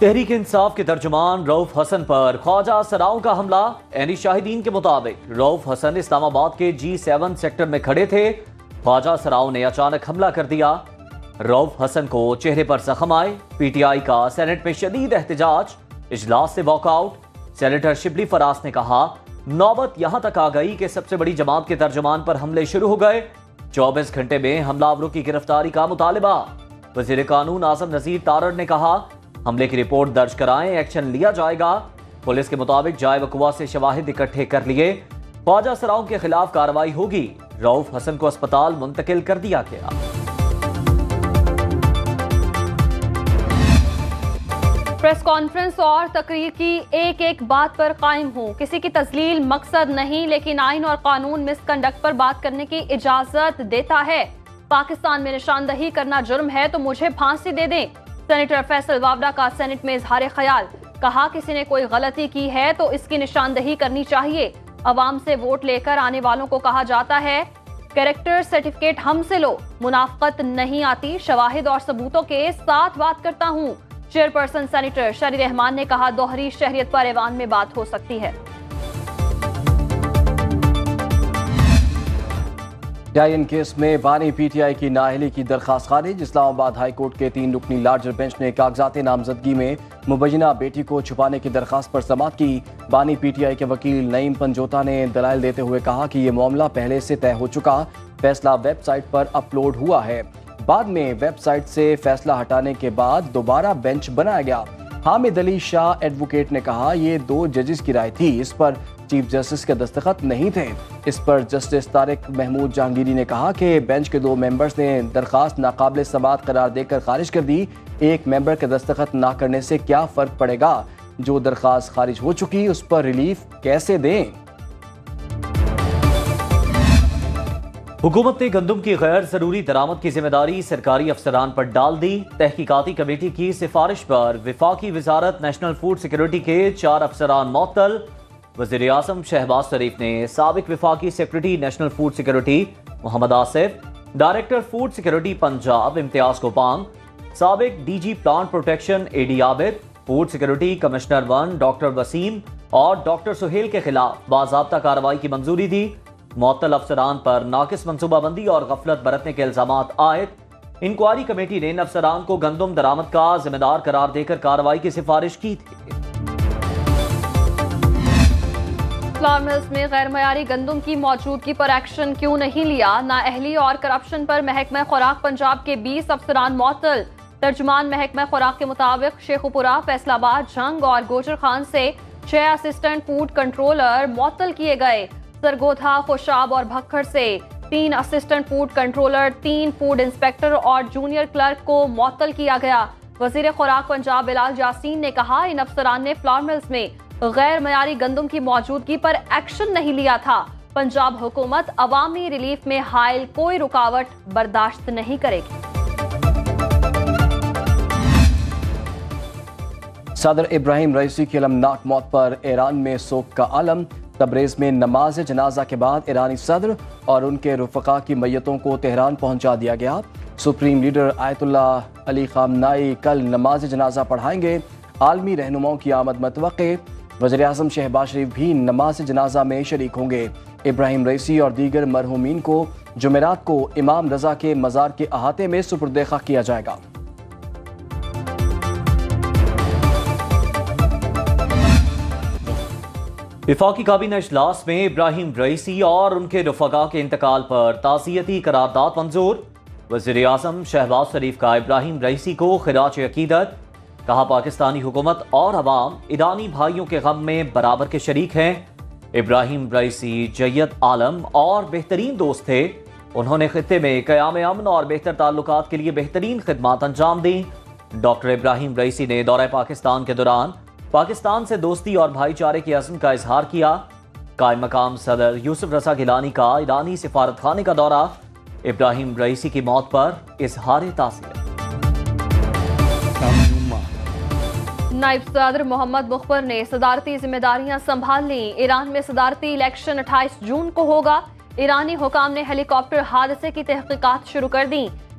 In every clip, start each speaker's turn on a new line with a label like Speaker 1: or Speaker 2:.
Speaker 1: تحریک انصاف کے ترجمان رؤف حسن پر خواجہ سراؤں کا حملہ۔ عینی شاہدین کے مطابق رؤف حسن اسلام آباد کے G7 سیکٹر میں کھڑے تھے۔ خواجہ سراؤں نے اچانک حملہ کر دیا۔ رؤف حسن کو چہرے پر زخم آئے۔ پی ٹی آئی کا سینٹ میں شدید احتجاج، اجلاس سے walk out. Senator Shibli Faraz نے کہا نوبت یہاں تک آ گئی کہ سب سے بڑی جماعت کے ترجمان پر حملے شروع ہو گئے۔ 24 گھنٹے میں حملہ آوروں کی گرفتاری کا مطالبہ۔ وزیر قانون اعظم نذیر تارڑ نے کہا حملے کی رپورٹ درج کرائیں، ایکشن لیا جائے گا۔ پولیس کے مطابق جائے وقوع سے شواہد اکٹھے کر لیے۔ خواجہ سراؤں کے خلاف کارروائی ہوگی۔ رؤف حسن کو اسپتال منتقل کر دیا گیا۔
Speaker 2: پریس کانفرنس اور تقریر کی ایک ایک بات پر قائم ہوں۔ کسی کی تذلیل مقصد نہیں، لیکن آئین اور قانون مس کنڈکٹ پر بات کرنے کی اجازت دیتا ہے۔ پاکستان میں نشاندہی کرنا جرم ہے تو مجھے پھانسی دے دیں۔ سینیٹر فیصل واوڈا کا سینٹ میں اظہار خیال، کہا کسی نے کوئی غلطی کی ہے تو اس کی نشاندہی کرنی چاہیے۔ عوام سے ووٹ لے کر آنے والوں کو کہا جاتا ہے کیریکٹر سرٹیفکیٹ ہم سے لو، منافقت نہیں آتی، شواہد اور ثبوتوں کے ساتھ بات کرتا ہوں۔ چیئرپرسن سینیٹر شری رحمان نے کہا دوہری شہریت پر ایوان میں بات ہو سکتی ہے۔
Speaker 3: ڈائن کیس میں بانی پی ٹی آئی کی نااہلی کی درخواست خارج۔ اسلام آباد ہائی کورٹ کے 3 رکنی لارجر بینچ نے کاغذات نامزدگی میں مبینہ بیٹی کو چھپانے کی درخواست پر سماعت کی۔ بانی پی ٹی آئی کے وکیل نعیم پنجوتا نے دلائل دیتے ہوئے کہا کہ یہ معاملہ پہلے سے طے ہو چکا، فیصلہ ویب سائٹ پر اپلوڈ ہوا ہے، بعد میں ویب سائٹ سے فیصلہ ہٹانے کے بعد دوبارہ بینچ بنایا گیا۔ حامد علی شاہ ایڈوکیٹ نے کہا یہ 2 ججز کی رائے تھی، اس پر چیف جسٹس کے دستخط نہیں تھے۔ اس پر جسٹس طارق محمود جہانگیری نے کہا کہ بینچ کے 2 ممبرز نے درخواست ناقابل سماعت قرار دے کر خارج کر دی۔ ایک ممبر کے دستخط نہ کرنے سے کیا فرق پڑے گا؟ جو درخواست خارج ہو چکی اس پر ریلیف کیسے دیں؟
Speaker 1: حکومت نے گندم کی غیر ضروری درآمد کی ذمہ داری سرکاری افسران پر ڈال دی۔ تحقیقاتی کمیٹی کی سفارش پر وفاقی وزارت نیشنل فوڈ سیکیورٹی کے 4 افسران معطل۔ وزیر اعظم شہباز شریف نے سابق وفاقی secretary national food security Muhammad Asif, director food security Punjab Imtiaz کوپانگ، سابق D G plant protection A D Abid, food security commissioner 1 doctor Waseem اور ڈاکٹر سہیل کے خلاف باضابطہ کارروائی کی منظوری دی۔ معطل افسران پر ناقص منصوبہ بندی اور غفلت برتنے کے الزامات عائد۔ انکوائری کمیٹی نے ان افسران کو گندم درآمد کا ذمہ دار قرار دے کر کارروائی کی سفارش کی تھی۔
Speaker 2: فلاور ملز میں غیر معیاری گندم کی موجودگی پر ایکشن کیوں نہیں لیا؟ نااہلی اور کرپشن پر محکمہ خوراک پنجاب کے 20 افسران معطل۔ ترجمان محکمہ خوراک کے مطابق شیخوپورہ، فیصل آباد، جنگ اور گوجر خان سے 6 اسسٹنٹ فوڈ کنٹرولر معطل کیے گئے۔ سرگودھا، خوشاب اور بھکھڑ سے 3 assistant food controller, 3 food inspector اور جونیئر کلرک کو معطل کیا گیا۔ وزیر خوراک پنجاب بلال یاسین نے کہا ان افسران نے فلاور ملز میں غیر معیاری گندم کی موجودگی پر ایکشن نہیں لیا تھا۔ پنجاب حکومت عوامی ریلیف میں حائل کوئی رکاوٹ برداشت نہیں کرے گی۔
Speaker 3: صدر ابراہیم رئیسی کی المناک موت پر ایران میں سوگ کا عالم۔ تبریز میں نماز جنازہ کے بعد ایرانی صدر اور ان کے رفقا کی میتوں کو تہران پہنچا دیا گیا۔ سپریم لیڈر آیت اللہ علی خامنائی کل نماز جنازہ پڑھائیں گے۔ عالمی رہنماؤں کی آمد متوقع۔ وزیر اعظم شہباز شریف بھی نماز جنازہ میں شریک ہوں گے۔ ابراہیم رئیسی اور دیگر مرحومین کو جمعرات کو امام رضا کے مزار کے احاطے میں سپرد خاک کیا جائے گا۔
Speaker 1: وفاقی کابینہ اجلاس میں ابراہیم رئیسی اور ان کے رفقا کے انتقال پر تعزیتی قرارداد منظور۔ وزیر اعظم شہباز شریف کا ابراہیم رئیسی کو خراج عقیدت، کہا پاکستانی حکومت اور عوام ایرانی بھائیوں کے غم میں برابر کے شریک ہیں۔ ابراہیم رئیسی جید عالم اور بہترین دوست تھے۔ انہوں نے خطے میں قیام امن اور بہتر تعلقات کے لیے بہترین خدمات انجام دیں۔ ڈاکٹر ابراہیم رئیسی نے دورہ پاکستان کے دوران پاکستان سے دوستی اور بھائی چارے کے عزم کا اظہار کیا۔ قائم مقام صدر یوسف رضا گیلانی کا ایرانی سفارت خانے کا دورہ۔ ابراہیم رئیسی کی موت پر اظہار تعزیت۔
Speaker 2: نائب صدر محمد مخبر نے صدارتی ذمہ داریاں سنبھال لیں۔ ایران میں صدارتی الیکشن 28 جون کو ہوگا۔ ایرانی حکام نے ہیلی کاپٹر حادثے کی تحقیقات شروع کر دیں۔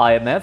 Speaker 1: IMF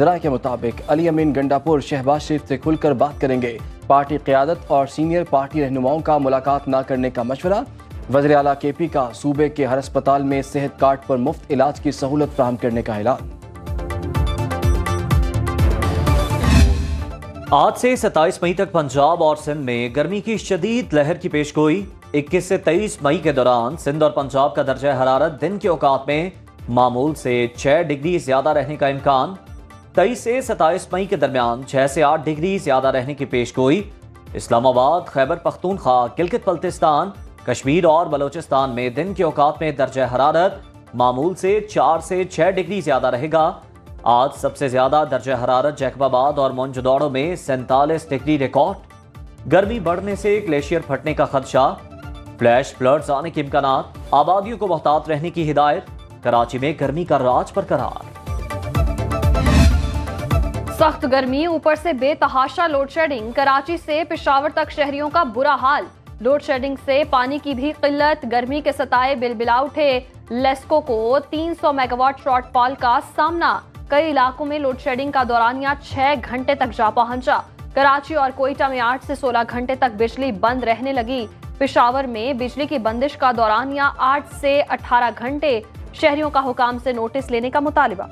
Speaker 3: ذرائع کے مطابق علی امین گنڈاپور شہباز شریف سے کھل کر بات کریں گے۔ پارٹی قیادت اور سینئر پارٹی رہنماؤں کا ملاقات نہ کرنے کا مشورہ۔ وزیر اعلیٰ کے پی کا صوبے کے ہر اسپتال میں صحت کارڈ پر مفت علاج کی سہولت فراہم کرنے کا اعلان۔
Speaker 1: آج سے 27 مئی تک پنجاب اور سندھ میں گرمی کی شدید لہر کی پیشگوئی۔ 21 سے 23 مئی کے دوران سندھ اور پنجاب کا درجہ حرارت دن کے اوقات میں معمول سے 6 ڈگری زیادہ رہنے کا امکان۔ 23 سے 27 مئی کے درمیان 6 سے 8 ڈگری زیادہ رہنے کی پیشگوئی۔ اسلام آباد، خیبر پختونخوا، گلگت بلتستان، کشمیر اور بلوچستان میں دن کے اوقات میں درجہ حرارت معمول سے 4 سے 6 ڈگری زیادہ رہے گا۔ آج سب سے زیادہ درجہ حرارت جیکب آباد اور موئن میں 47 ڈگری ریکارڈ۔ گرمی بڑھنے سے گلیشیئر پھٹنے کا خدشہ، فلیش فلڈز آنے کے امکانات، آبادیوں کو محتاط رہنے کی ہدایت۔ کراچی میں گرمی کا راج برقرار۔
Speaker 2: سخت گرمی اوپر سے بے تحاشا لوڈ شیڈنگ، کراچی سے پشاور تک شہریوں کا برا حال۔ لوڈ شیڈنگ سے پانی کی بھی قلت، گرمی کے ستائے بلبلا اٹھے۔ لیسکو کو 300 میگا واٹ شارٹ فال کا سامنا، کئی علاقوں میں لوڈ شیڈنگ کا دورانیہ 6 گھنٹے تک جا پہنچا۔ کراچی اور کوئٹہ میں 8 سے 16 گھنٹے تک بجلی بند رہنے لگی۔ پشاور میں بجلی کی بندش کا دورانیہ 8 سے 18 گھنٹے، شہریوں کا حکام سے نوٹس لینے کا مطالبہ۔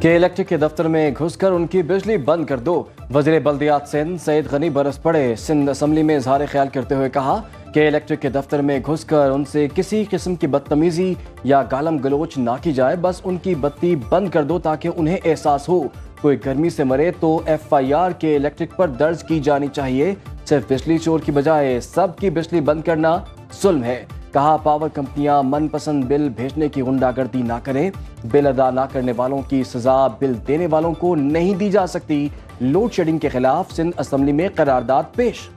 Speaker 3: کہ الیکٹرک کے دفتر میں گھس کر ان کی بجلی بند کر دو۔ وزیر بلدیات سندھ سعید غنی برس پڑے۔ سندھ اسمبلی میں اظہار خیال کرتے ہوئے کہا کہ الیکٹرک کے دفتر میں گھس کر ان سے کسی قسم کی بدتمیزی یا گالم گلوچ نہ کی جائے، بس ان کی بتی بند کر دو تاکہ انہیں احساس ہو۔ کوئی گرمی سے مرے تو FIR کے الیکٹرک پر درج کی جانی چاہیے۔ صرف بجلی چور کی بجائے سب کی بجلی بند کرنا ظلم ہے۔ کہا پاور کمپنیاں من پسند بل بھیجنے کی غنڈہ گردی نہ کریں۔ بل ادا نہ کرنے والوں کی سزا بل دینے والوں کو نہیں دی جا سکتی۔ لوڈ شیڈنگ کے خلاف سندھ اسمبلی میں قرارداد پیش۔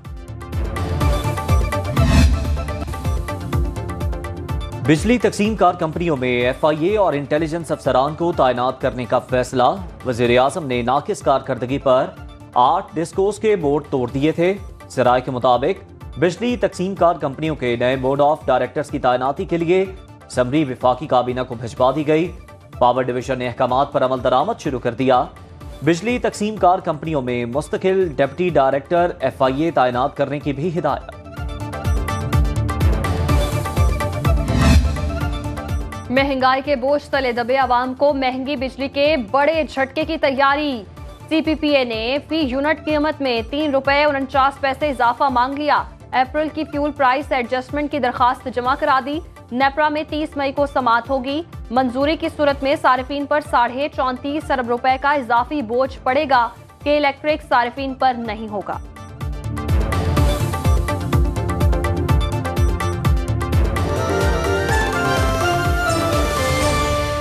Speaker 1: بجلی تقسیم کار کمپنیوں میں FIA اور انٹیلیجنس افسران کو تعینات کرنے کا فیصلہ۔ وزیر اعظم نے ناقص کارکردگی پر 8 ڈسکوز کے بورڈ توڑ دیے تھے۔ ذرائع کے مطابق بجلی تقسیم کار کمپنیوں کے نئے بورڈ آف ڈائریکٹرز کی تعیناتی کے لیے سمری وفاقی کابینہ کو بھجوا دی گئی۔ پاور ڈویژن نے احکامات پر عمل درآمد شروع کر دیا۔ بجلی تقسیم کار کمپنیوں میں مستقل ڈپٹی ڈائریکٹر FIA تعینات کرنے کی بھی ہدایت۔
Speaker 2: مہنگائی کے بوجھ تلے دبے عوام کو مہنگی بجلی کے بڑے جھٹکے کی تیاری۔ CPPA نے فی یونٹ قیمت میں 3 روپے 49 پیسے اضافہ مانگ لیا۔ اپریل کی فیول پرائس ایڈجسٹمنٹ کی درخواست جمع کرا دی۔ نیپرا میں 30 مئی کو سماعت ہوگی۔ منظوری کی صورت میں صارفین پر 34.5 ارب روپے کا اضافی بوجھ پڑے گا کہ الیکٹرک صارفین پر نہیں ہوگا۔